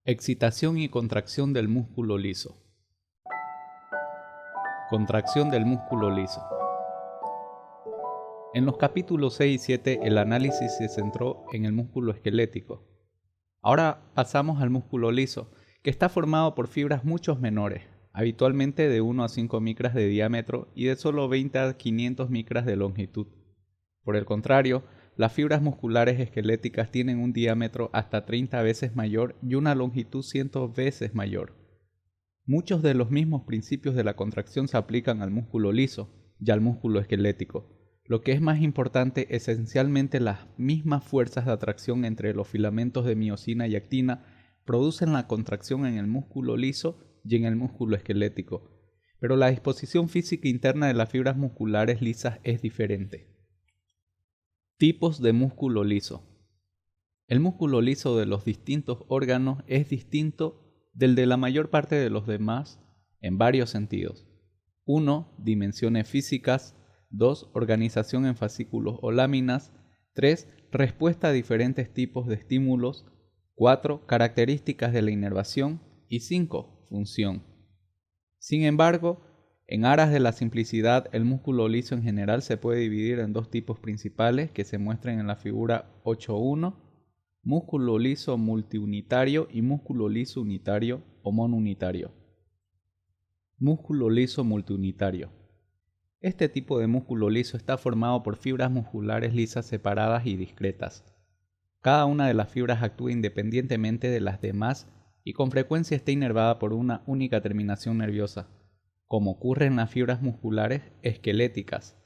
Excitación y contracción del músculo liso. Contracción del músculo liso. En los capítulos 6 y 7 el análisis se centró en el músculo esquelético. Ahora pasamos al músculo liso, que está formado por fibras mucho menores, habitualmente de 1 a 5 micras de diámetro y de solo 20 a 500 micras de longitud. Por el contrario, las fibras musculares esqueléticas tienen un diámetro hasta 30 veces mayor y una longitud 100 veces mayor. Muchos de los mismos principios de la contracción se aplican al músculo liso y al músculo esquelético. Lo que es más importante, esencialmente las mismas fuerzas de atracción entre los filamentos de miosina y actina producen la contracción en el músculo liso y en el músculo esquelético, pero la disposición física interna de las fibras musculares lisas es diferente. Tipos de músculo liso. El músculo liso de los distintos órganos es distinto del de la mayor parte de los demás en varios sentidos. 1. Dimensiones físicas. 2. Organización en fascículos o láminas. 3. Respuesta a diferentes tipos de estímulos. 4. Características de la inervación. Y 5. Función. Sin embargo, en aras de la simplicidad, el músculo liso en general se puede dividir en dos tipos principales que se muestran en la figura 8.1, músculo liso multiunitario y músculo liso unitario o monounitario. Músculo liso multiunitario. Este tipo de músculo liso está formado por fibras musculares lisas separadas y discretas. Cada una de las fibras actúa independientemente de las demás y con frecuencia está inervada por una única terminación nerviosa, como ocurre en las fibras musculares esqueléticas.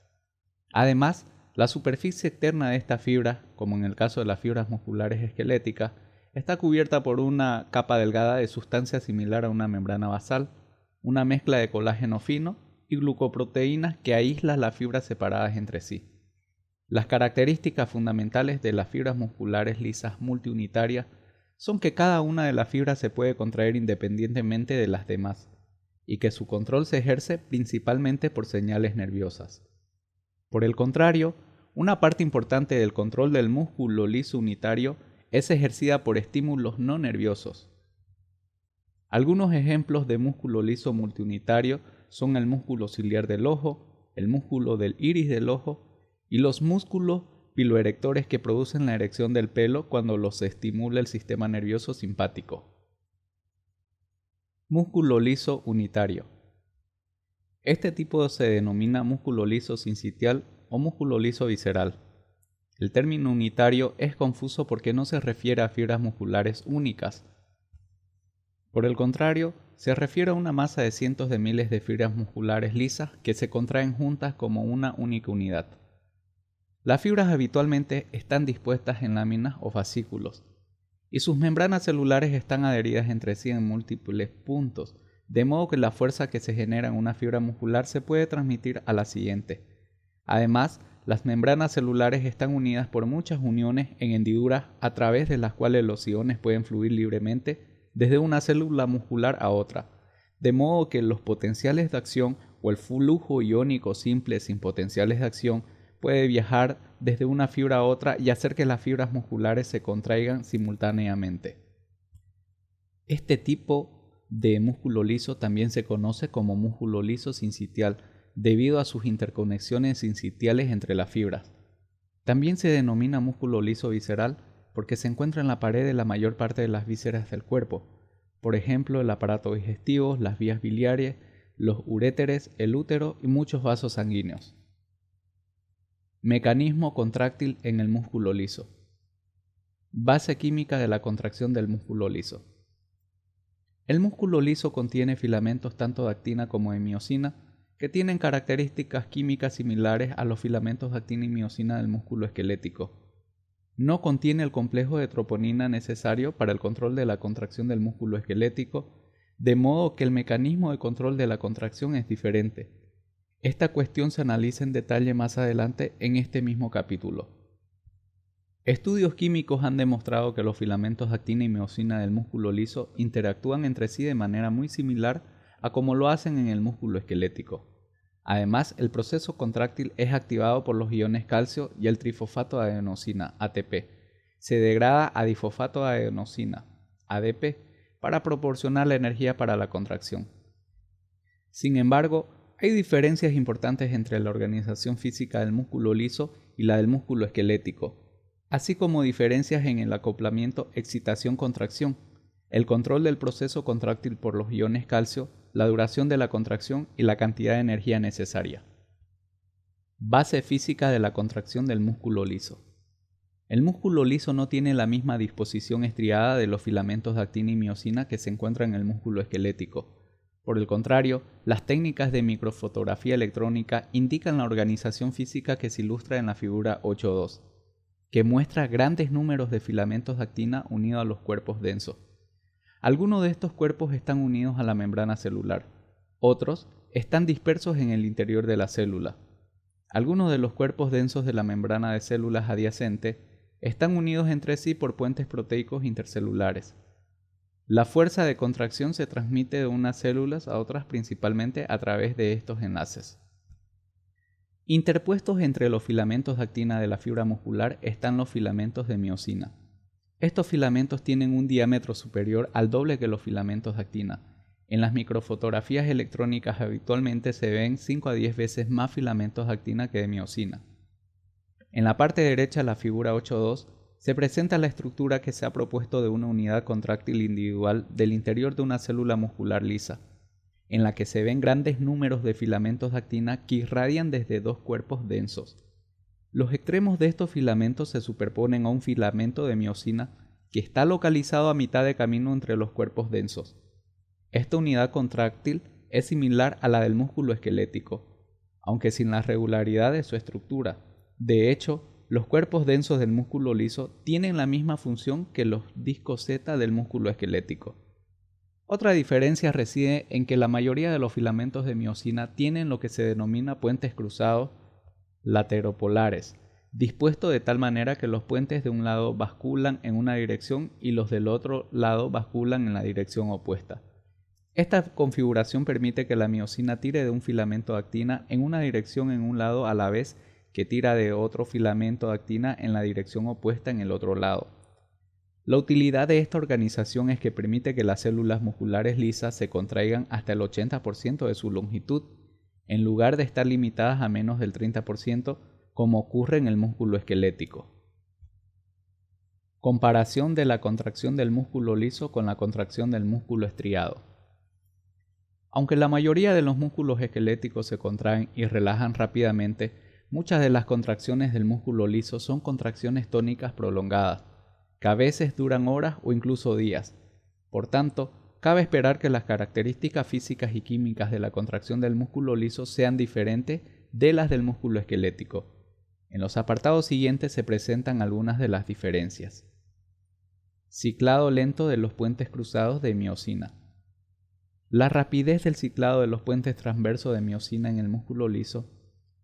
Además, la superficie externa de estas fibras, como en el caso de las fibras musculares esqueléticas, está cubierta por una capa delgada de sustancia similar a una membrana basal, una mezcla de colágeno fino y glucoproteínas que aísla las fibras separadas entre sí. Las características fundamentales de las fibras musculares lisas multiunitarias son que cada una de las fibras se puede contraer independientemente de las demás, y que su control se ejerce principalmente por señales nerviosas. Por el contrario, una parte importante del control del músculo liso unitario es ejercida por estímulos no nerviosos. Algunos ejemplos de músculo liso multiunitario son el músculo ciliar del ojo, el músculo del iris del ojo y los músculos piloerectores que producen la erección del pelo cuando los estimula el sistema nervioso simpático. Músculo liso unitario. Este tipo se denomina músculo liso sincitial o músculo liso visceral. El término unitario es confuso porque no se refiere a fibras musculares únicas. Por el contrario, se refiere a una masa de cientos de miles de fibras musculares lisas que se contraen juntas como una única unidad. Las fibras habitualmente están dispuestas en láminas o fascículos, y sus membranas celulares están adheridas entre sí en múltiples puntos, de modo que la fuerza que se genera en una fibra muscular se puede transmitir a la siguiente. Además, las membranas celulares están unidas por muchas uniones en hendiduras a través de las cuales los iones pueden fluir libremente desde una célula muscular a otra, de modo que los potenciales de acción o el flujo iónico simple sin potenciales de acción puede viajar desde una fibra a otra y hacer que las fibras musculares se contraigan simultáneamente. Este tipo de músculo liso también se conoce como músculo liso sincitial debido a sus interconexiones sincitiales entre las fibras. También se denomina músculo liso visceral porque se encuentra en la pared de la mayor parte de las vísceras del cuerpo, por ejemplo el aparato digestivo, las vías biliares, los uréteres, el útero y muchos vasos sanguíneos. Mecanismo contráctil en el músculo liso. Base química de la contracción del músculo liso. El músculo liso contiene filamentos tanto de actina como de miosina que tienen características químicas similares a los filamentos de actina y miosina del músculo esquelético. No contiene el complejo de troponina necesario para el control de la contracción del músculo esquelético, de modo que el mecanismo de control de la contracción es diferente. Esta cuestión se analiza en detalle más adelante en este mismo capítulo. Estudios químicos han demostrado que los filamentos de actina y miosina del músculo liso interactúan entre sí de manera muy similar a como lo hacen en el músculo esquelético. Además, el proceso contráctil es activado por los iones calcio y el trifosfato de adenosina, ATP. Se degrada a difosfato de adenosina, ADP, para proporcionar la energía para la contracción. Sin embargo, hay diferencias importantes entre la organización física del músculo liso y la del músculo esquelético, así como diferencias en el acoplamiento excitación-contracción, el control del proceso contráctil por los iones calcio, la duración de la contracción y la cantidad de energía necesaria. Base física de la contracción del músculo liso. El músculo liso no tiene la misma disposición estriada de los filamentos de actina y miosina que se encuentran en el músculo esquelético. Por el contrario, las técnicas de microfotografía electrónica indican la organización física que se ilustra en la figura 8.2, que muestra grandes números de filamentos de actina unidos a los cuerpos densos. Algunos de estos cuerpos están unidos a la membrana celular, otros están dispersos en el interior de la célula. Algunos de los cuerpos densos de la membrana de células adyacente están unidos entre sí por puentes proteicos intercelulares. La fuerza de contracción se transmite de unas células a otras principalmente a través de estos enlaces. Interpuestos entre los filamentos de actina de la fibra muscular están los filamentos de miosina. Estos filamentos tienen un diámetro superior al doble que los filamentos de actina. En las microfotografías electrónicas habitualmente se ven 5 a 10 veces más filamentos de actina que de miosina. En la parte derecha de la figura 8.2 se presenta la estructura que se ha propuesto de una unidad contráctil individual del interior de una célula muscular lisa, en la que se ven grandes números de filamentos de actina que irradian desde dos cuerpos densos. Los extremos de estos filamentos se superponen a un filamento de miosina que está localizado a mitad de camino entre los cuerpos densos. Esta unidad contráctil es similar a la del músculo esquelético, aunque sin la regularidad de su estructura. De hecho, los cuerpos densos del músculo liso tienen la misma función que los discos Z del músculo esquelético. Otra diferencia reside en que la mayoría de los filamentos de miosina tienen lo que se denomina puentes cruzados lateropolares, dispuestos de tal manera que los puentes de un lado basculan en una dirección y los del otro lado basculan en la dirección opuesta. Esta configuración permite que la miosina tire de un filamento de actina en una dirección en un lado a la vez que tira de otro filamento de actina en la dirección opuesta en el otro lado. La utilidad de esta organización es que permite que las células musculares lisas se contraigan hasta el 80% de su longitud, en lugar de estar limitadas a menos del 30%, como ocurre en el músculo esquelético. Comparación de la contracción del músculo liso con la contracción del músculo estriado. Aunque la mayoría de los músculos esqueléticos se contraen y relajan rápidamente, muchas de las contracciones del músculo liso son contracciones tónicas prolongadas, que a veces duran horas o incluso días. Por tanto, cabe esperar que las características físicas y químicas de la contracción del músculo liso sean diferentes de las del músculo esquelético. En los apartados siguientes se presentan algunas de las diferencias. Ciclado lento de los puentes cruzados de miosina. La rapidez del ciclado de los puentes transversos de miosina en el músculo liso,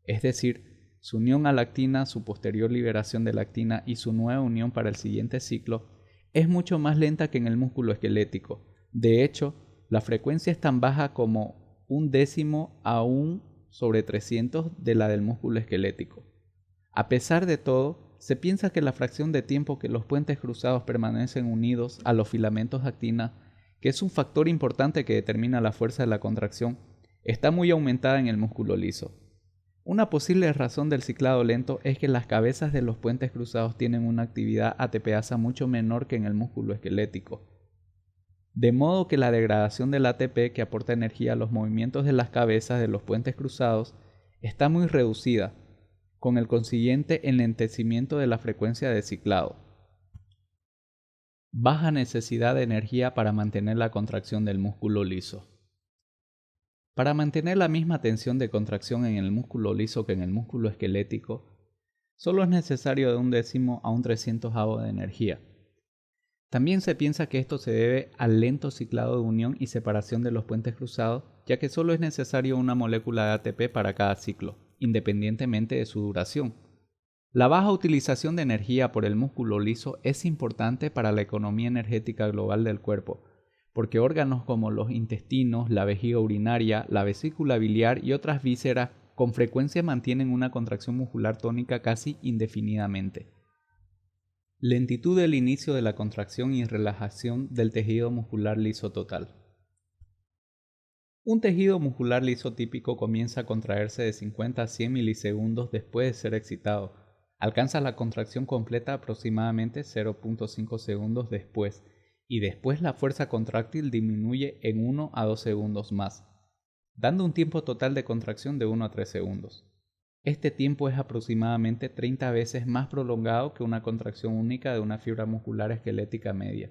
es decir, su unión a la actina, su posterior liberación de la actina y su nueva unión para el siguiente ciclo, es mucho más lenta que en el músculo esquelético. De hecho, la frecuencia es tan baja como 1/10 a 1/300 de la del músculo esquelético. A pesar de todo, se piensa que la fracción de tiempo que los puentes cruzados permanecen unidos a los filamentos de actina, que es un factor importante que determina la fuerza de la contracción, está muy aumentada en el músculo liso. Una posible razón del ciclado lento es que las cabezas de los puentes cruzados tienen una actividad ATPasa mucho menor que en el músculo esquelético, de modo que la degradación del ATP que aporta energía a los movimientos de las cabezas de los puentes cruzados está muy reducida, con el consiguiente enlentecimiento de la frecuencia de ciclado. Baja necesidad de energía para mantener la contracción del músculo liso. Para mantener la misma tensión de contracción en el músculo liso que en el músculo esquelético, solo es necesario de 1/10 a 1/300 de energía. También se piensa que esto se debe al lento ciclado de unión y separación de los puentes cruzados, ya que solo es necesario una molécula de ATP para cada ciclo, independientemente de su duración. La baja utilización de energía por el músculo liso es importante para la economía energética global del cuerpo, porque órganos como los intestinos, la vejiga urinaria, la vesícula biliar y otras vísceras con frecuencia mantienen una contracción muscular tónica casi indefinidamente. Lentitud del inicio de la contracción y relajación del tejido muscular liso total. Un tejido muscular liso típico comienza a contraerse de 50 a 100 milisegundos después de ser excitado. Alcanza la contracción completa aproximadamente 0.5 segundos después, y después la fuerza contráctil disminuye en 1 a 2 segundos más, dando un tiempo total de contracción de 1 a 3 segundos. Este tiempo es aproximadamente 30 veces más prolongado que una contracción única de una fibra muscular esquelética media.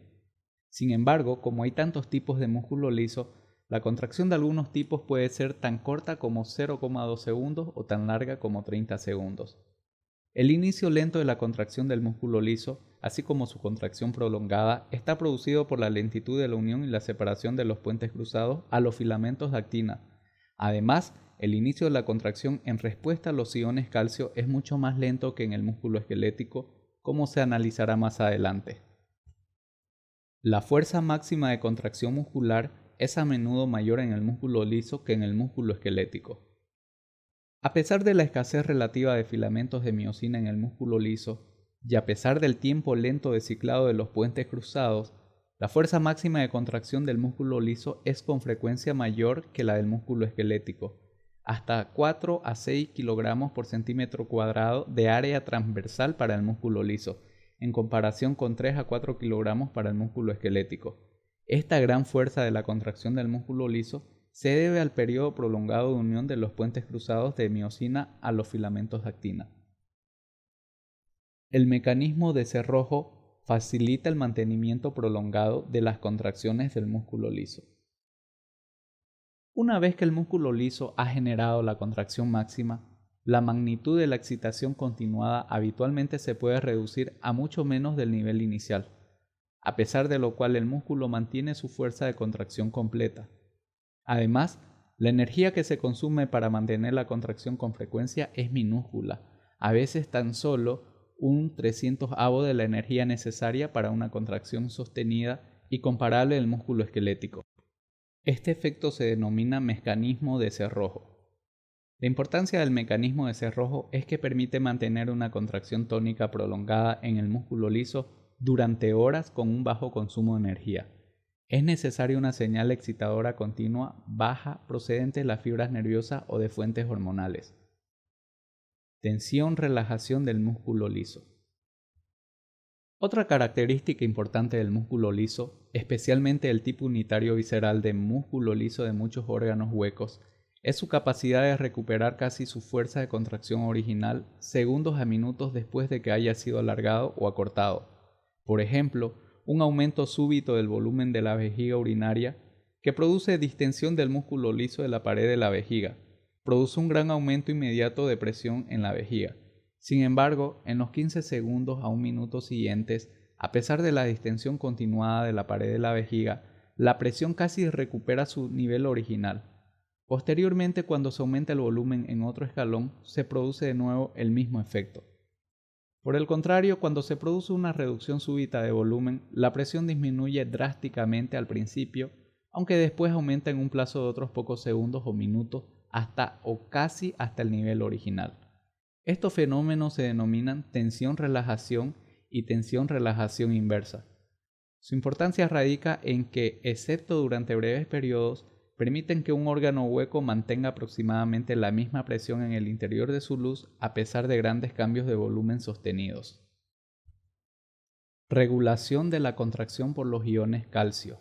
Sin embargo, como hay tantos tipos de músculo liso, la contracción de algunos tipos puede ser tan corta como 0,2 segundos o tan larga como 30 segundos. El inicio lento de la contracción del músculo liso, así como su contracción prolongada, está producido por la lentitud de la unión y la separación de los puentes cruzados a los filamentos de actina. Además, el inicio de la contracción en respuesta a los iones calcio es mucho más lento que en el músculo esquelético, como se analizará más adelante. La fuerza máxima de contracción muscular es a menudo mayor en el músculo liso que en el músculo esquelético. A pesar de la escasez relativa de filamentos de miosina en el músculo liso, y a pesar del tiempo lento de ciclado de los puentes cruzados, la fuerza máxima de contracción del músculo liso es con frecuencia mayor que la del músculo esquelético, hasta 4 a 6 kg por centímetro cuadrado de área transversal para el músculo liso, en comparación con 3 a 4 kg para el músculo esquelético. Esta gran fuerza de la contracción del músculo liso se debe al periodo prolongado de unión de los puentes cruzados de miosina a los filamentos de actina. El mecanismo de cerrojo facilita el mantenimiento prolongado de las contracciones del músculo liso. Una vez que el músculo liso ha generado la contracción máxima, la magnitud de la excitación continuada habitualmente se puede reducir a mucho menos del nivel inicial, a pesar de lo cual el músculo mantiene su fuerza de contracción completa. Además, la energía que se consume para mantener la contracción con frecuencia es minúscula, a veces tan solo un 300avo de la energía necesaria para una contracción sostenida y comparable del músculo esquelético. Este efecto se denomina mecanismo de cerrojo. La importancia del mecanismo de cerrojo es que permite mantener una contracción tónica prolongada en el músculo liso durante horas con un bajo consumo de energía. Es necesaria una señal excitadora continua baja procedente de las fibras nerviosas o de fuentes hormonales. Tensión-relajación del músculo liso. Otra característica importante del músculo liso, especialmente el tipo unitario visceral de músculo liso de muchos órganos huecos, es su capacidad de recuperar casi su fuerza de contracción original segundos a minutos después de que haya sido alargado o acortado. Por ejemplo, un aumento súbito del volumen de la vejiga urinaria, que produce distensión del músculo liso de la pared de la vejiga, produce un gran aumento inmediato de presión en la vejiga. Sin embargo, en los 15 segundos a un minuto siguientes, a pesar de la distensión continuada de la pared de la vejiga, la presión casi recupera su nivel original. Posteriormente, cuando se aumenta el volumen en otro escalón, se produce de nuevo el mismo efecto. Por el contrario, cuando se produce una reducción súbita de volumen, la presión disminuye drásticamente al principio, aunque después aumenta en un plazo de otros pocos segundos o minutos hasta o casi hasta el nivel original. Estos fenómenos se denominan tensión-relajación y tensión-relajación inversa. Su importancia radica en que, excepto durante breves periodos, permiten que un órgano hueco mantenga aproximadamente la misma presión en el interior de su luz a pesar de grandes cambios de volumen sostenidos. Regulación de la contracción por los iones calcio.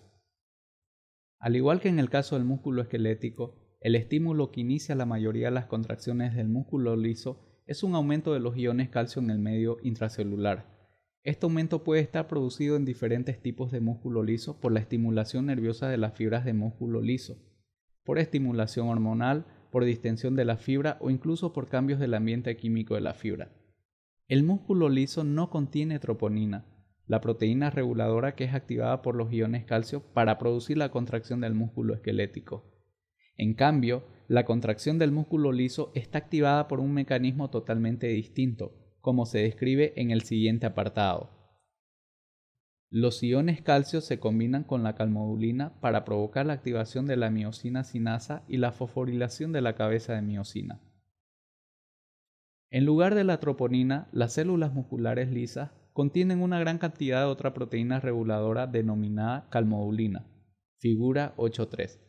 Al igual que en el caso del músculo esquelético, el estímulo que inicia la mayoría de las contracciones del músculo liso es un aumento de los iones calcio en el medio intracelular. Este aumento puede estar producido en diferentes tipos de músculo liso por la estimulación nerviosa de las fibras de músculo liso, por estimulación hormonal, por distensión de la fibra o incluso por cambios del ambiente químico de la fibra. El músculo liso no contiene troponina, la proteína reguladora que es activada por los iones calcio para producir la contracción del músculo esquelético. En cambio, la contracción del músculo liso está activada por un mecanismo totalmente distinto, como se describe en el siguiente apartado. Los iones calcio se combinan con la calmodulina para provocar la activación de la miosina sinasa y la fosforilación de la cabeza de miosina. En lugar de la troponina, las células musculares lisas contienen una gran cantidad de otra proteína reguladora denominada calmodulina, figura 8.3.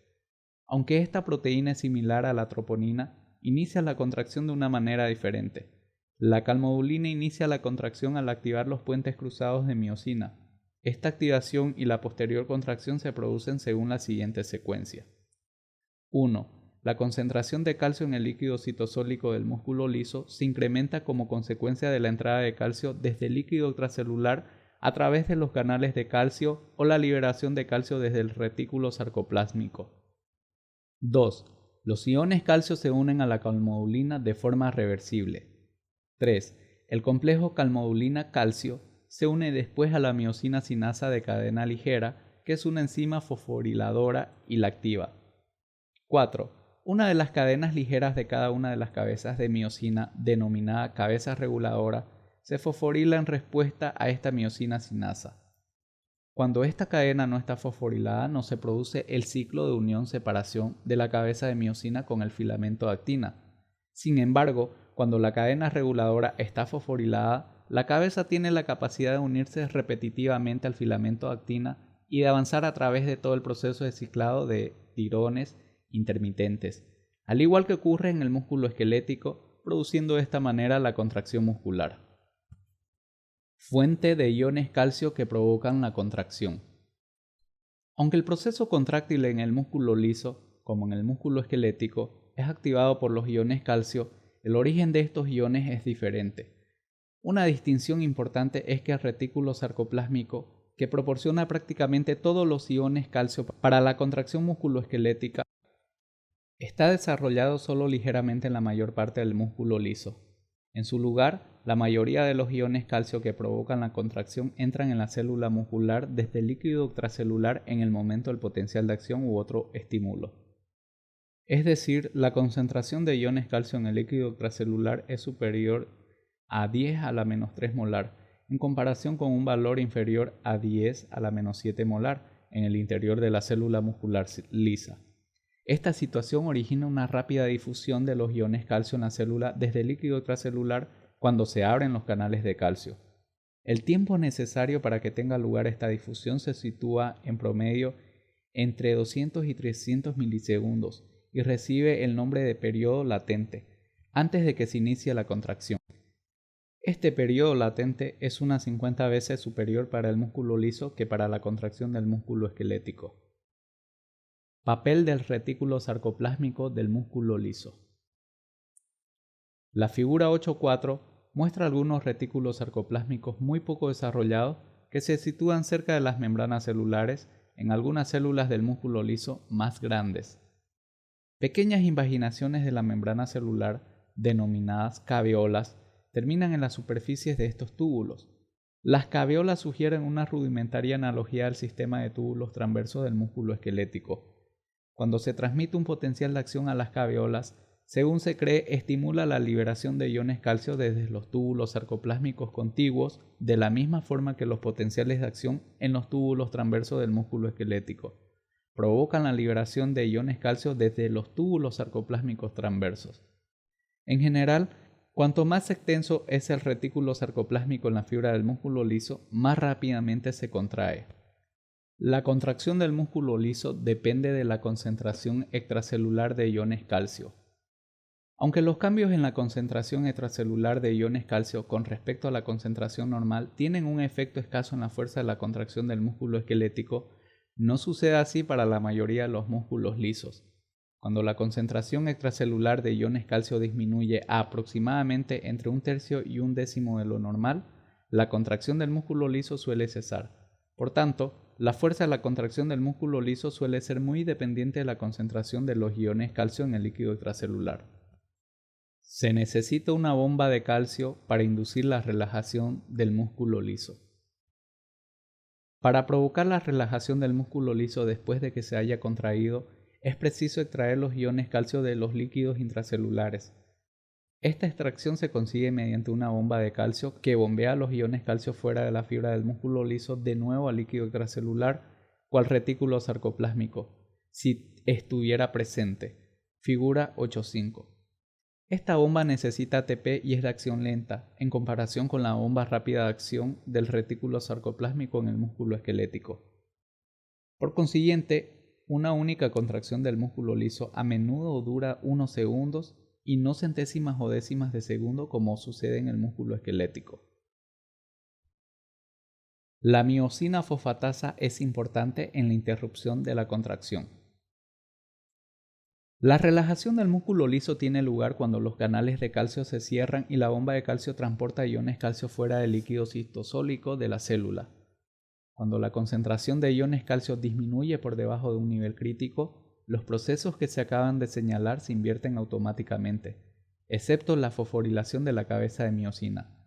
Aunque esta proteína es similar a la troponina, inicia la contracción de una manera diferente. La calmodulina inicia la contracción al activar los puentes cruzados de miosina. Esta activación y la posterior contracción se producen según la siguiente secuencia. 1. La concentración de calcio en el líquido citosólico del músculo liso se incrementa como consecuencia de la entrada de calcio desde el líquido extracelular a través de los canales de calcio o la liberación de calcio desde el retículo sarcoplásmico. 2. Los iones calcio se unen a la calmodulina de forma reversible. 3. El complejo calmodulina-calcio se une después a la miosina sinasa de cadena ligera, que es una enzima fosforiladora y la activa. 4. Una de las cadenas ligeras de cada una de las cabezas de miosina, denominada cabeza reguladora, se fosforila en respuesta a esta miosina sinasa. Cuando esta cadena no está fosforilada, no se produce el ciclo de unión-separación de la cabeza de miosina con el filamento de actina. Sin embargo, cuando la cadena reguladora está fosforilada, la cabeza tiene la capacidad de unirse repetitivamente al filamento de actina y de avanzar a través de todo el proceso de ciclado de tirones intermitentes, al igual que ocurre en el músculo esquelético, produciendo de esta manera la contracción muscular. Fuente de iones calcio que provocan la contracción. Aunque el proceso contráctil en el músculo liso, como en el músculo esquelético, es activado por los iones calcio, el origen de estos iones es diferente. Una distinción importante es que el retículo sarcoplásmico, que proporciona prácticamente todos los iones calcio para la contracción musculoesquelética, está desarrollado solo ligeramente en la mayor parte del músculo liso. En su lugar, la mayoría de los iones calcio que provocan la contracción entran en la célula muscular desde el líquido extracelular en el momento del potencial de acción u otro estímulo. Es decir, la concentración de iones calcio en el líquido extracelular es superior a 10 a la menos 3 molar, en comparación con un valor inferior a 10 a la menos 7 molar en el interior de la célula muscular lisa. Esta situación origina una rápida difusión de los iones calcio en la célula desde el líquido extracelular cuando se abren los canales de calcio. El tiempo necesario para que tenga lugar esta difusión se sitúa en promedio entre 200 y 300 milisegundos y recibe el nombre de periodo latente, antes de que se inicie la contracción. Este periodo latente es unas 50 veces superior para el músculo liso que para la contracción del músculo esquelético. Papel del retículo sarcoplásmico del músculo liso. La figura 8.4 muestra algunos retículos sarcoplásmicos muy poco desarrollados que se sitúan cerca de las membranas celulares en algunas células del músculo liso más grandes. Pequeñas invaginaciones de la membrana celular, denominadas caveolas, terminan en las superficies de estos túbulos. Las caveolas sugieren una rudimentaria analogía al sistema de túbulos transversos del músculo esquelético. Cuando se transmite un potencial de acción a las caveolas, según se cree, estimula la liberación de iones calcio desde los túbulos sarcoplásmicos contiguos, de la misma forma que los potenciales de acción en los túbulos transversos del músculo esquelético. Provocan la liberación de iones calcio desde los túbulos sarcoplásmicos transversos. En general, cuanto más extenso es el retículo sarcoplásmico en la fibra del músculo liso, más rápidamente se contrae. La contracción del músculo liso depende de la concentración extracelular de iones calcio. Aunque los cambios en la concentración extracelular de iones calcio con respecto a la concentración normal tienen un efecto escaso en la fuerza de la contracción del músculo esquelético, no sucede así para la mayoría de los músculos lisos. Cuando la concentración extracelular de iones calcio disminuye a aproximadamente entre 1/3 y 1/10 de lo normal, la contracción del músculo liso suele cesar. Por tanto, la fuerza de la contracción del músculo liso suele ser muy dependiente de la concentración de los iones calcio en el líquido extracelular. Se necesita una bomba de calcio para inducir la relajación del músculo liso. Para provocar la relajación del músculo liso después de que se haya contraído, es preciso extraer los iones calcio de los líquidos intracelulares. Esta extracción se consigue mediante una bomba de calcio que bombea los iones calcio fuera de la fibra del músculo liso de nuevo al líquido extracelular, cual retículo sarcoplásmico, si estuviera presente. Figura 8.5. Esta bomba necesita ATP y es de acción lenta, en comparación con la bomba rápida de acción del retículo sarcoplásmico en el músculo esquelético. Por consiguiente, una única contracción del músculo liso a menudo dura unos segundos y no centésimas o décimas de segundo como sucede en el músculo esquelético. La miosina fosfatasa es importante en la interrupción de la contracción. La relajación del músculo liso tiene lugar cuando los canales de calcio se cierran y la bomba de calcio transporta iones calcio fuera del líquido citosólico de la célula. Cuando la concentración de iones calcio disminuye por debajo de un nivel crítico, los procesos que se acaban de señalar se invierten automáticamente, excepto la fosforilación de la cabeza de miosina.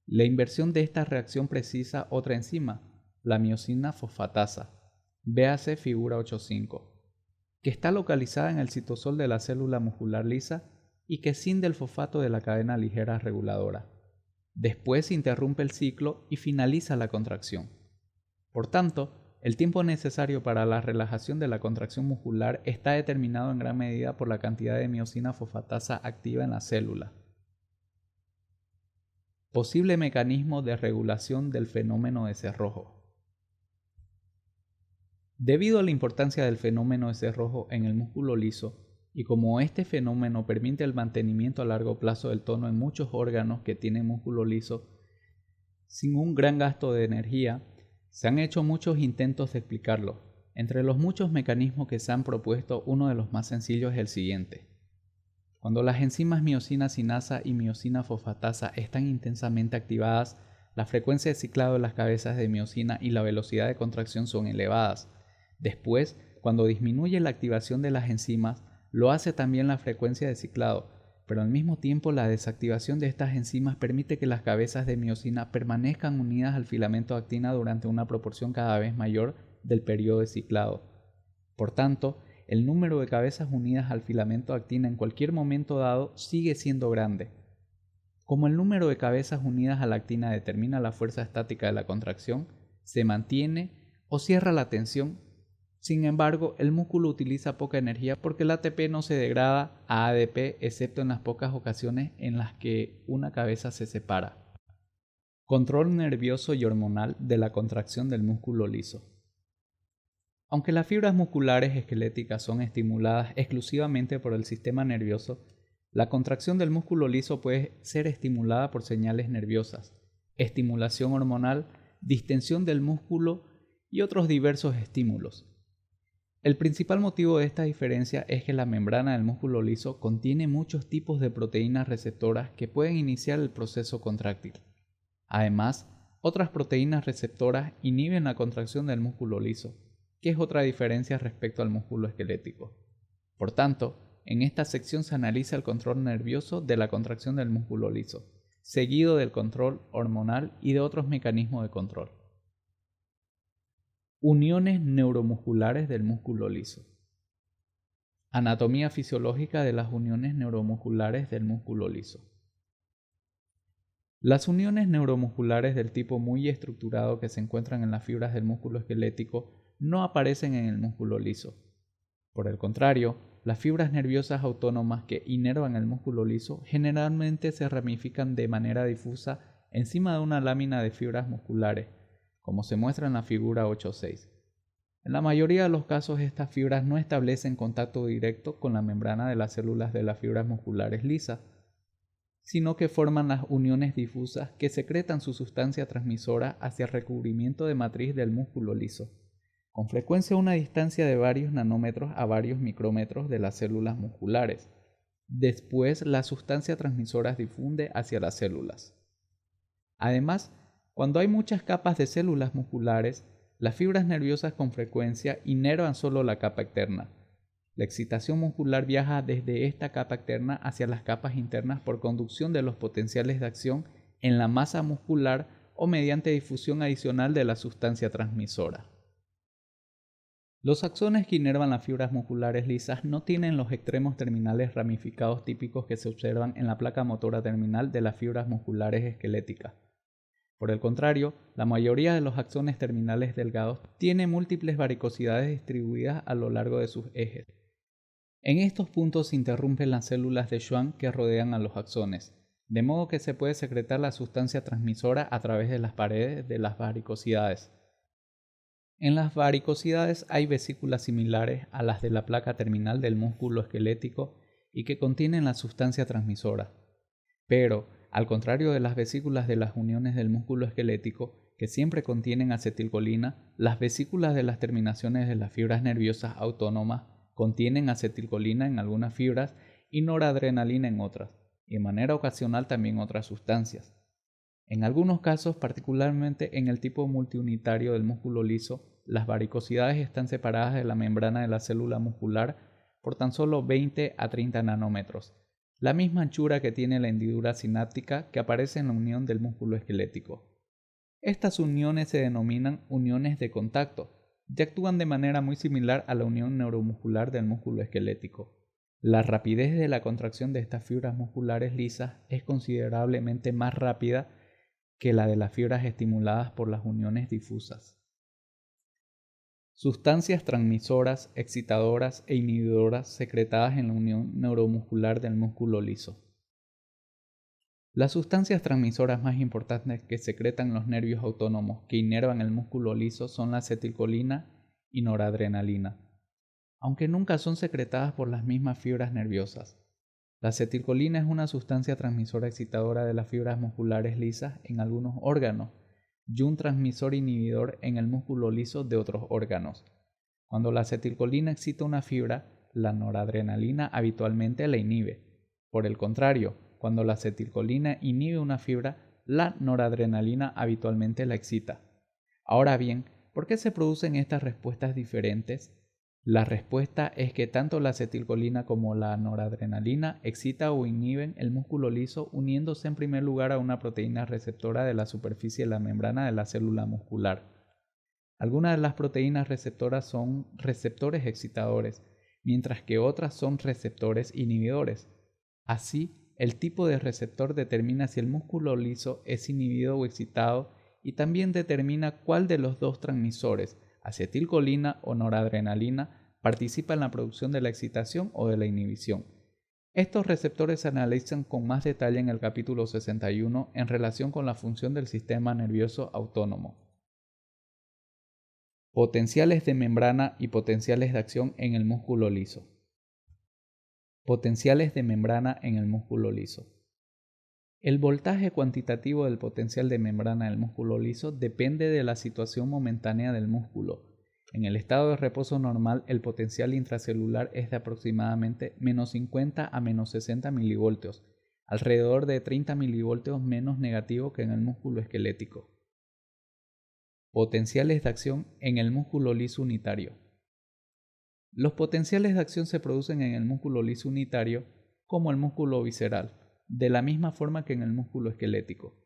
La inversión de esta reacción precisa otra enzima, la miosina fosfatasa, véase figura 8.5. que está localizada en el citosol de la célula muscular lisa y que escinde el fosfato de la cadena ligera reguladora. Después interrumpe el ciclo y finaliza la contracción. Por tanto, el tiempo necesario para la relajación de la contracción muscular está determinado en gran medida por la cantidad de miosina fosfatasa activa en la célula. Posible mecanismo de regulación del fenómeno de cerrojo. Debido a la importancia del fenómeno de cerrojo en el músculo liso, y como este fenómeno permite el mantenimiento a largo plazo del tono en muchos órganos que tienen músculo liso, sin un gran gasto de energía, se han hecho muchos intentos de explicarlo. Entre los muchos mecanismos que se han propuesto, uno de los más sencillos es el siguiente. Cuando las enzimas miosina sinasa y miosina fosfatasa están intensamente activadas, la frecuencia de ciclado de las cabezas de miosina y la velocidad de contracción son elevadas. Después, cuando disminuye la activación de las enzimas, lo hace también la frecuencia de ciclado, pero al mismo tiempo la desactivación de estas enzimas permite que las cabezas de miosina permanezcan unidas al filamento de actina durante una proporción cada vez mayor del periodo de ciclado. Por tanto, el número de cabezas unidas al filamento de actina en cualquier momento dado sigue siendo grande. Como el número de cabezas unidas a la actina determina la fuerza estática de la contracción, se mantiene o cierra la tensión. Sin embargo, el músculo utiliza poca energía porque el ATP no se degrada a ADP excepto en las pocas ocasiones en las que una cabeza se separa. Control nervioso y hormonal de la contracción del músculo liso. Aunque las fibras musculares esqueléticas son estimuladas exclusivamente por el sistema nervioso, la contracción del músculo liso puede ser estimulada por señales nerviosas, estimulación hormonal, distensión del músculo y otros diversos estímulos. El principal motivo de esta diferencia es que la membrana del músculo liso contiene muchos tipos de proteínas receptoras que pueden iniciar el proceso contráctil. Además, otras proteínas receptoras inhiben la contracción del músculo liso, que es otra diferencia respecto al músculo esquelético. Por tanto, en esta sección se analiza el control nervioso de la contracción del músculo liso, seguido del control hormonal y de otros mecanismos de control. Uniones neuromusculares del músculo liso. Anatomía fisiológica de las uniones neuromusculares del músculo liso. Las uniones neuromusculares del tipo muy estructurado que se encuentran en las fibras del músculo esquelético no aparecen en el músculo liso. Por el contrario, las fibras nerviosas autónomas que inervan el músculo liso generalmente se ramifican de manera difusa encima de una lámina de fibras musculares, como se muestra en la figura 8.6. En la mayoría de los casos estas fibras no establecen contacto directo con la membrana de las células de las fibras musculares lisas, sino que forman las uniones difusas que secretan su sustancia transmisora hacia el recubrimiento de matriz del músculo liso, con frecuencia a una distancia de varios nanómetros a varios micrómetros de las células musculares. Después la sustancia transmisora difunde hacia las células. Además, cuando hay muchas capas de células musculares, las fibras nerviosas con frecuencia inervan solo la capa externa. La excitación muscular viaja desde esta capa externa hacia las capas internas por conducción de los potenciales de acción en la masa muscular o mediante difusión adicional de la sustancia transmisora. Los axones que inervan las fibras musculares lisas no tienen los extremos terminales ramificados típicos que se observan en la placa motora terminal de las fibras musculares esqueléticas. Por el contrario, la mayoría de los axones terminales delgados tienen múltiples varicosidades distribuidas a lo largo de sus ejes. En estos puntos se interrumpen las células de Schwann que rodean a los axones, de modo que se puede secretar la sustancia transmisora a través de las paredes de las varicosidades. En las varicosidades hay vesículas similares a las de la placa terminal del músculo esquelético y que contienen la sustancia transmisora. Pero, al contrario de las vesículas de las uniones del músculo esquelético, que siempre contienen acetilcolina, las vesículas de las terminaciones de las fibras nerviosas autónomas contienen acetilcolina en algunas fibras y noradrenalina en otras, y de manera ocasional también otras sustancias. En algunos casos, particularmente en el tipo multiunitario del músculo liso, las varicosidades están separadas de la membrana de la célula muscular por tan solo 20 a 30 nanómetros, la misma anchura que tiene la hendidura sináptica que aparece en la unión del músculo esquelético. Estas uniones se denominan uniones de contacto y actúan de manera muy similar a la unión neuromuscular del músculo esquelético. La rapidez de la contracción de estas fibras musculares lisas es considerablemente más rápida que la de las fibras estimuladas por las uniones difusas. Sustancias transmisoras, excitadoras e inhibidoras secretadas en la unión neuromuscular del músculo liso. Las sustancias transmisoras más importantes que secretan los nervios autónomos que inervan el músculo liso son la acetilcolina y noradrenalina, aunque nunca son secretadas por las mismas fibras nerviosas. La acetilcolina es una sustancia transmisora excitadora de las fibras musculares lisas en algunos órganos y un transmisor inhibidor en el músculo liso de otros órganos. Cuando la acetilcolina excita una fibra, la noradrenalina habitualmente la inhibe. Por el contrario, cuando la acetilcolina inhibe una fibra, la noradrenalina habitualmente la excita. Ahora bien, ¿por qué se producen estas respuestas diferentes? La respuesta es que tanto la acetilcolina como la noradrenalina excita o inhiben el músculo liso uniéndose en primer lugar a una proteína receptora de la superficie de la membrana de la célula muscular. Algunas de las proteínas receptoras son receptores excitadores, mientras que otras son receptores inhibidores. Así, el tipo de receptor determina si el músculo liso es inhibido o excitado y también determina cuál de los dos transmisores, acetilcolina o noradrenalina, participa en la producción de la excitación o de la inhibición. Estos receptores se analizan con más detalle en el capítulo 61 en relación con la función del sistema nervioso autónomo. Potenciales de membrana y potenciales de acción en el músculo liso. Potenciales de membrana en el músculo liso. El voltaje cuantitativo del potencial de membrana del músculo liso depende de la situación momentánea del músculo. En el estado de reposo normal, el potencial intracelular es de aproximadamente menos 50 a menos 60 milivoltios, alrededor de 30 milivoltios menos negativo que en el músculo esquelético. Potenciales de acción en el músculo liso unitario. Los potenciales de acción se producen en el músculo liso unitario como el músculo visceral, de la misma forma que en el músculo esquelético.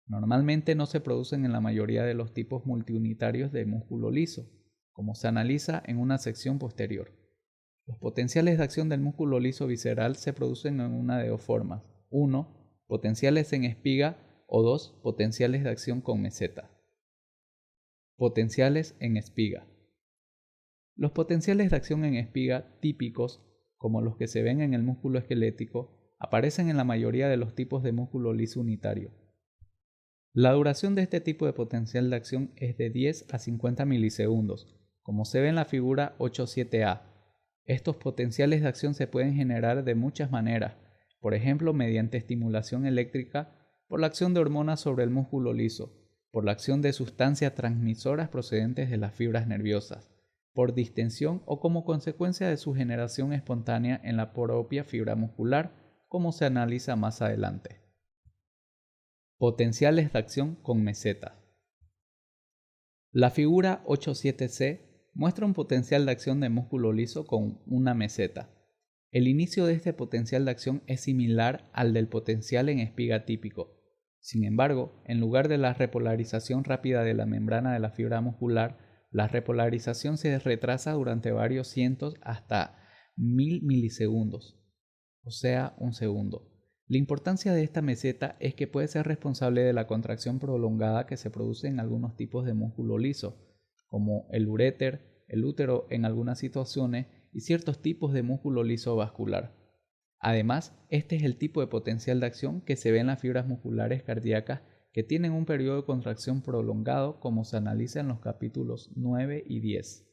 Normalmente no se producen en la mayoría de los tipos multiunitarios de músculo liso, como se analiza en una sección posterior. Los potenciales de acción del músculo liso visceral se producen en una de dos formas. 1. Potenciales en espiga o 2. Potenciales de acción con meseta. Potenciales en espiga. Los potenciales de acción en espiga típicos, como los que se ven en el músculo esquelético, aparecen en la mayoría de los tipos de músculo liso unitario. La duración de este tipo de potencial de acción es de 10 a 50 milisegundos, como se ve en la figura 8.7a. Estos potenciales de acción se pueden generar de muchas maneras, por ejemplo mediante estimulación eléctrica, por la acción de hormonas sobre el músculo liso, por la acción de sustancias transmisoras procedentes de las fibras nerviosas, por distensión o como consecuencia de su generación espontánea en la propia fibra muscular, como se analiza más adelante. Potenciales de acción con meseta. La figura 8.7c muestra un potencial de acción de músculo liso con una meseta. El inicio de este potencial de acción es similar al del potencial en espiga típico. Sin embargo, en lugar de la repolarización rápida de la membrana de la fibra muscular, la repolarización se retrasa durante varios cientos hasta 1000 milisegundos, o sea, un segundo. La importancia de esta meseta es que puede ser responsable de la contracción prolongada que se produce en algunos tipos de músculo liso, como el uréter, el útero en algunas situaciones y ciertos tipos de músculo liso vascular. Además, este es el tipo de potencial de acción que se ve en las fibras musculares cardíacas que tienen un periodo de contracción prolongado, como se analiza en los capítulos 9 y 10.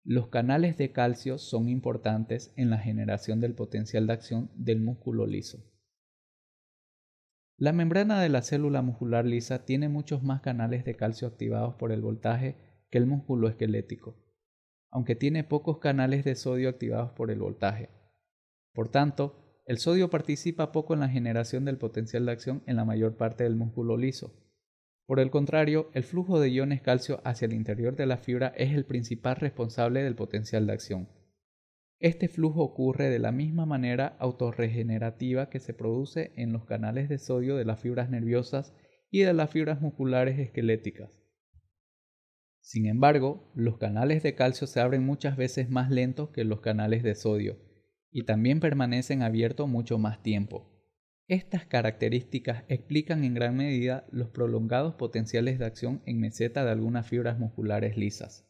Los canales de calcio son importantes en la generación del potencial de acción del músculo liso. La membrana de la célula muscular lisa tiene muchos más canales de calcio activados por el voltaje que el músculo esquelético, aunque tiene pocos canales de sodio activados por el voltaje. Por tanto, el sodio participa poco en la generación del potencial de acción en la mayor parte del músculo liso. Por el contrario, el flujo de iones calcio hacia el interior de la fibra es el principal responsable del potencial de acción. Este flujo ocurre de la misma manera autorregenerativa que se produce en los canales de sodio de las fibras nerviosas y de las fibras musculares esqueléticas. Sin embargo, los canales de calcio se abren muchas veces más lentos que los canales de sodio y también permanecen abiertos mucho más tiempo. Estas características explican en gran medida los prolongados potenciales de acción en meseta de algunas fibras musculares lisas.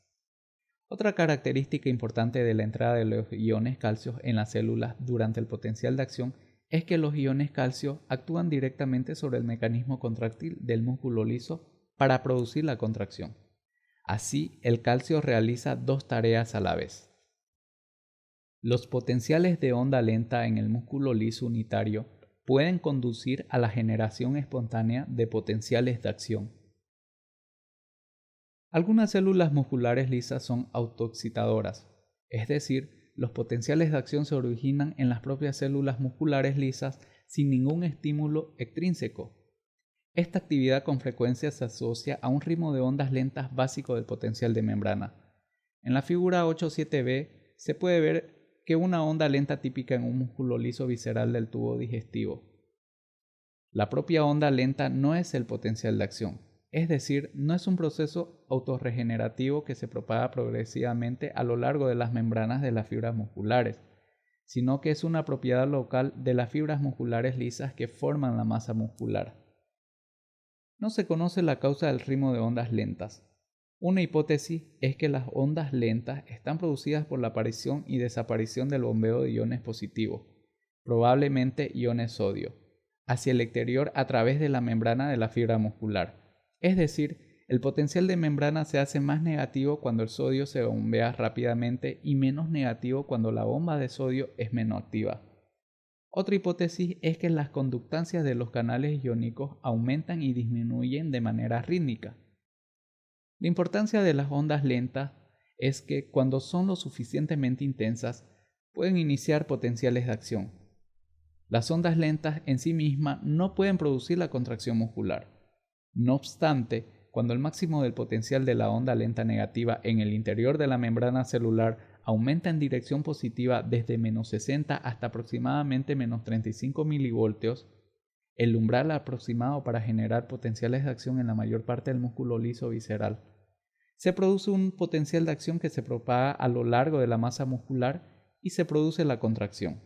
Otra característica importante de la entrada de los iones calcio en las células durante el potencial de acción es que los iones calcio actúan directamente sobre el mecanismo contráctil del músculo liso para producir la contracción. Así, el calcio realiza dos tareas a la vez. Los potenciales de onda lenta en el músculo liso unitario pueden conducir a la generación espontánea de potenciales de acción. Algunas células musculares lisas son autoexcitadoras, es decir, los potenciales de acción se originan en las propias células musculares lisas sin ningún estímulo extrínseco. Esta actividad con frecuencia se asocia a un ritmo de ondas lentas básico del potencial de membrana. En la figura 8.7b se puede ver que una onda lenta típica en un músculo liso visceral del tubo digestivo. La propia onda lenta no es el potencial de acción, es decir, no es un proceso autorregenerativo que se propaga progresivamente a lo largo de las membranas de las fibras musculares, sino que es una propiedad local de las fibras musculares lisas que forman la masa muscular. No se conoce la causa del ritmo de ondas lentas. Una hipótesis es que las ondas lentas están producidas por la aparición y desaparición del bombeo de iones positivos, probablemente iones sodio, hacia el exterior a través de la membrana de la fibra muscular. Es decir, el potencial de membrana se hace más negativo cuando el sodio se bombea rápidamente y menos negativo cuando la bomba de sodio es menos activa. Otra hipótesis es que las conductancias de los canales iónicos aumentan y disminuyen de manera rítmica. La importancia de las ondas lentas es que cuando son lo suficientemente intensas pueden iniciar potenciales de acción. Las ondas lentas en sí mismas no pueden producir la contracción muscular. No obstante, cuando el máximo del potencial de la onda lenta negativa en el interior de la membrana celular aumenta en dirección positiva desde menos 60 hasta aproximadamente menos 35 milivoltios, el umbral aproximado para generar potenciales de acción en la mayor parte del músculo liso visceral, se produce un potencial de acción que se propaga a lo largo de la masa muscular y se produce la contracción.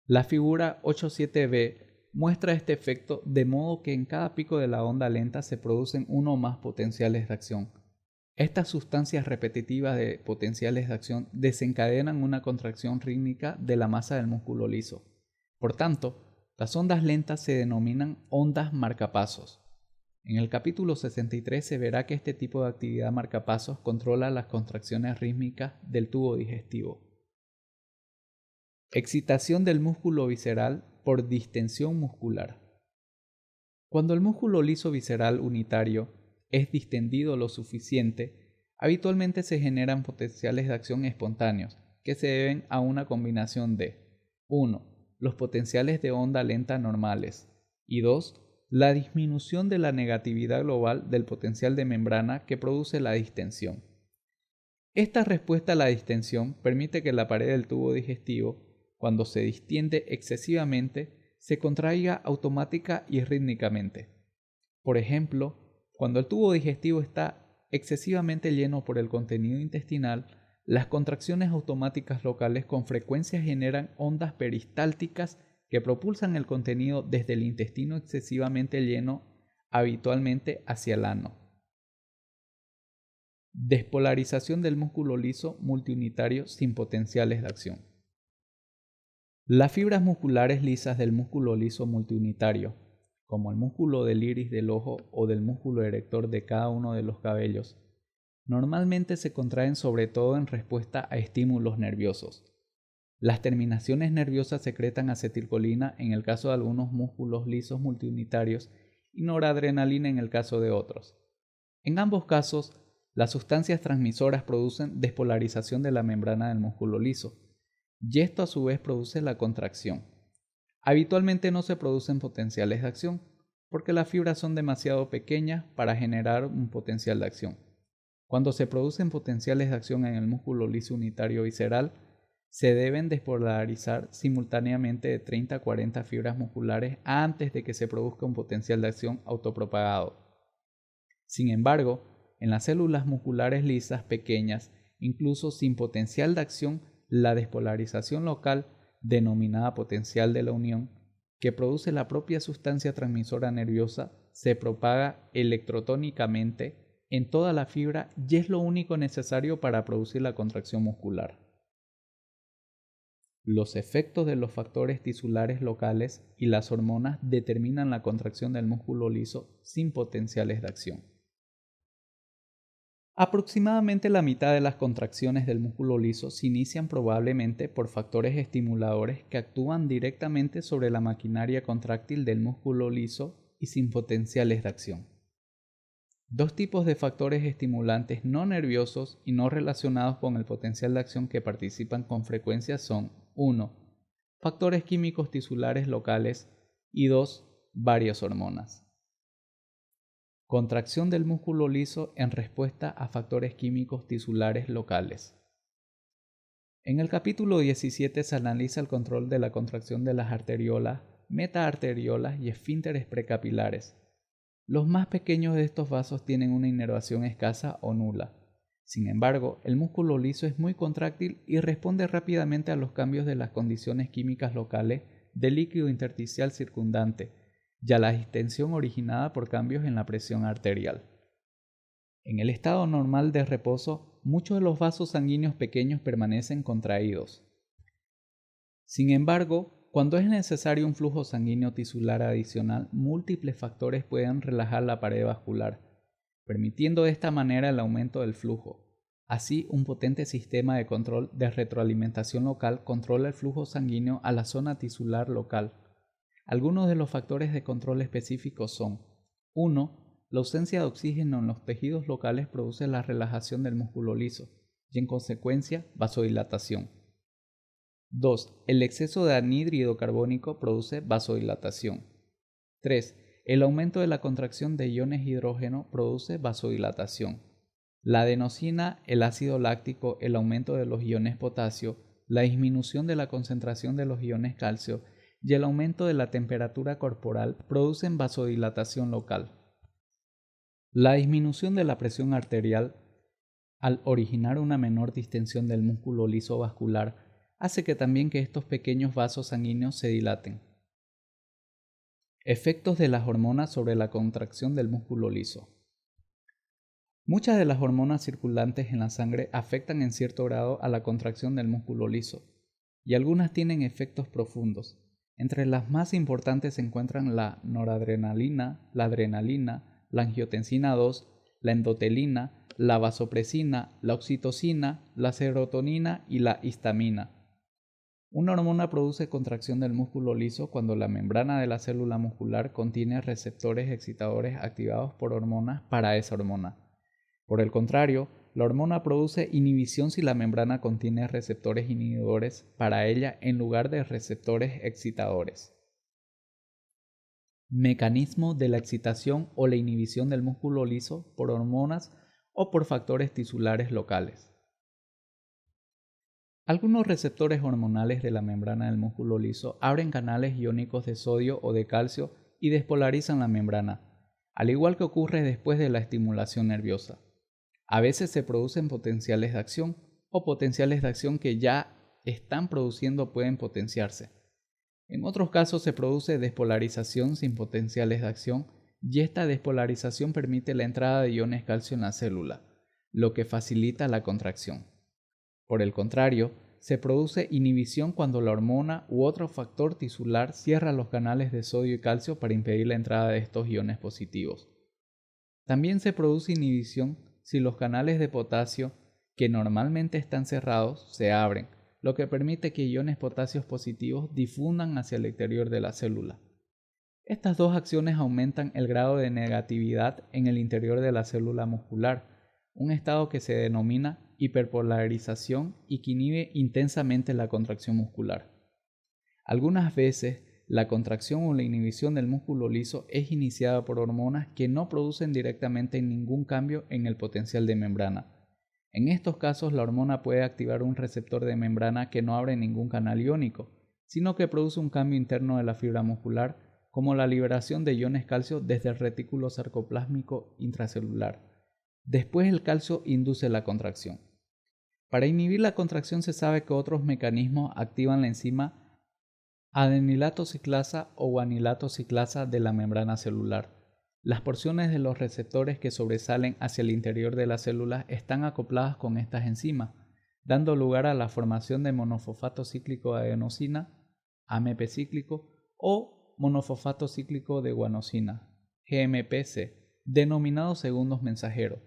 La figura 8.7b muestra este efecto de modo que en cada pico de la onda lenta se producen uno o más potenciales de acción. Estas sustancias repetitivas de potenciales de acción desencadenan una contracción rítmica de la masa del músculo liso. Por tanto, las ondas lentas se denominan ondas marcapasos. En el capítulo 63 se verá que este tipo de actividad marcapasos controla las contracciones rítmicas del tubo digestivo. Excitación del músculo visceral por distensión muscular. Cuando el músculo liso visceral unitario es distendido lo suficiente, habitualmente se generan potenciales de acción espontáneos que se deben a una combinación de 1. Los potenciales de onda lenta normales y 2. La disminución de la negatividad global del potencial de membrana que produce la distensión. Esta respuesta a la distensión permite que la pared del tubo digestivo, cuando se distiende excesivamente, se contraiga automática y rítmicamente. Por ejemplo, Cuando el tubo digestivo está excesivamente lleno por el contenido intestinal, las contracciones automáticas locales con frecuencia generan ondas peristálticas que propulsan el contenido desde el intestino excesivamente lleno, habitualmente hacia el ano. Despolarización del músculo liso multiunitario sin potenciales de acción. Las fibras musculares lisas del músculo liso multiunitario, como el músculo del iris del ojo o del músculo erector de cada uno de los cabellos, normalmente se contraen sobre todo en respuesta a estímulos nerviosos. Las terminaciones nerviosas secretan acetilcolina en el caso de algunos músculos lisos multiunitarios y noradrenalina en el caso de otros. En ambos casos, las sustancias transmisoras producen despolarización de la membrana del músculo liso, y esto a su vez produce la contracción. Habitualmente no se producen potenciales de acción, porque las fibras son demasiado pequeñas para generar un potencial de acción. Cuando se producen potenciales de acción en el músculo liso unitario visceral, se deben despolarizar simultáneamente de 30 a 40 fibras musculares antes de que se produzca un potencial de acción autopropagado. Sin embargo, en las células musculares lisas pequeñas, incluso sin potencial de acción, la despolarización local, denominada potencial de la unión, que produce la propia sustancia transmisora nerviosa, se propaga electrotónicamente en toda la fibra y es lo único necesario para producir la contracción muscular. Los efectos de los factores tisulares locales y las hormonas determinan la contracción del músculo liso sin potenciales de acción. Aproximadamente la mitad de las contracciones del músculo liso se inician probablemente por factores estimuladores que actúan directamente sobre la maquinaria contráctil del músculo liso y sin potenciales de acción. Dos tipos de factores estimulantes no nerviosos y no relacionados con el potencial de acción que participan con frecuencia son 1. Factores químicos tisulares locales y 2. Varias hormonas. Contracción del músculo liso en respuesta a factores químicos tisulares locales. En el capítulo 17 se analiza el control de la contracción de las arteriolas, metaarteriolas y esfínteres precapilares. Los más pequeños de estos vasos tienen una inervación escasa o nula. Sin embargo, el músculo liso es muy contráctil y responde rápidamente a los cambios de las condiciones químicas locales del líquido intersticial circundante y a la distensión originada por cambios en la presión arterial. En el estado normal de reposo, muchos de los vasos sanguíneos pequeños permanecen contraídos. Sin embargo, cuando es necesario un flujo sanguíneo tisular adicional, múltiples factores pueden relajar la pared vascular, permitiendo de esta manera el aumento del flujo. Así, un potente sistema de control de retroalimentación local controla el flujo sanguíneo a la zona tisular local. Algunos de los factores de control específicos son: 1. La ausencia de oxígeno en los tejidos locales produce la relajación del músculo liso y en consecuencia vasodilatación. 2. El exceso de anhídrido carbónico produce vasodilatación. 3. El aumento de la contracción de iones hidrógeno produce vasodilatación. La adenosina, el ácido láctico, el aumento de los iones potasio, la disminución de la concentración de los iones calcio y el aumento de la temperatura corporal producen vasodilatación local. La disminución de la presión arterial, al originar una menor distensión del músculo liso vascular, hace que también que estos pequeños vasos sanguíneos se dilaten. Efectos de las hormonas sobre la contracción del músculo liso. Muchas de las hormonas circulantes en la sangre afectan en cierto grado a la contracción del músculo liso, y algunas tienen efectos profundos. Entre las más importantes se encuentran la noradrenalina, la adrenalina, la angiotensina 2, la endotelina, la vasopresina, la oxitocina, la serotonina y la histamina. Una hormona produce contracción del músculo liso cuando la membrana de la célula muscular contiene receptores excitadores activados por hormonas para esa hormona. Por el contrario, la hormona produce inhibición si la membrana contiene receptores inhibidores para ella en lugar de receptores excitadores. Mecanismo de la excitación o la inhibición del músculo liso por hormonas o por factores tisulares locales. Algunos receptores hormonales de la membrana del músculo liso abren canales iónicos de sodio o de calcio y despolarizan la membrana. al igual que ocurre después de la estimulación nerviosa. A veces se producen potenciales de acción o potenciales de acción que ya están produciendo pueden potenciarse. En otros casos se produce despolarización sin potenciales de acción y esta despolarización permite la entrada de iones calcio en la célula, lo que facilita la contracción. Por el contrario, se produce inhibición cuando la hormona u otro factor tisular cierra los canales de sodio y calcio para impedir la entrada de estos iones positivos. También se produce inhibición si los canales de potasio, que normalmente están cerrados, se abren, lo que permite que iones potasios positivos difundan hacia el exterior de la célula. Estas dos acciones aumentan el grado de negatividad en el interior de la célula muscular, un estado que se denomina hiperpolarización y que inhibe intensamente la contracción muscular. Algunas veces, la contracción o la inhibición del músculo liso es iniciada por hormonas que no producen directamente ningún cambio en el potencial de membrana. En estos casos, la hormona puede activar un receptor de membrana que no abre ningún canal iónico, sino que produce un cambio interno de la fibra muscular, como la liberación de iones calcio desde el retículo sarcoplásmico intracelular. Después el calcio induce la contracción. Para inhibir la contracción se sabe que otros mecanismos activan la enzima adenilato ciclasa o guanilato ciclasa de la membrana celular. Las porciones de los receptores que sobresalen hacia el interior de las células están acopladas con estas enzimas, dando lugar a la formación de monofosfato cíclico de adenosina, AMP cíclico, o monofosfato cíclico de guanosina, GMPC, denominados segundos mensajeros.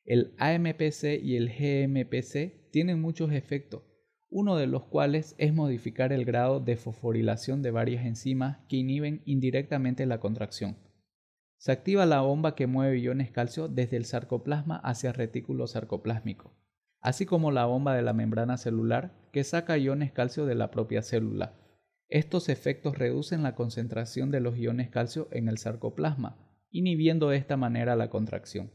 El AMPC y el GMPC tienen muchos efectos, uno de los cuales es modificar el grado de fosforilación de varias enzimas que inhiben indirectamente la contracción. Se activa la bomba que mueve iones calcio desde el sarcoplasma hacia el retículo sarcoplásmico, así como la bomba de la membrana celular que saca iones calcio de la propia célula. Estos efectos reducen la concentración de los iones calcio en el sarcoplasma, inhibiendo de esta manera la contracción.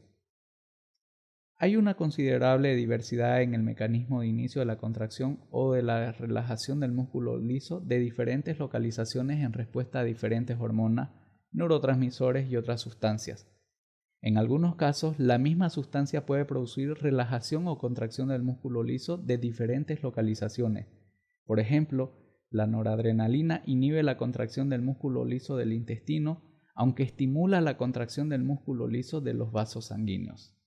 Hay una considerable diversidad en el mecanismo de inicio de la contracción o de la relajación del músculo liso de diferentes localizaciones en respuesta a diferentes hormonas, neurotransmisores y otras sustancias. En algunos casos, la misma sustancia puede producir relajación o contracción del músculo liso de diferentes localizaciones. Por ejemplo, la noradrenalina inhibe la contracción del músculo liso del intestino, aunque estimula la contracción del músculo liso de los vasos sanguíneos.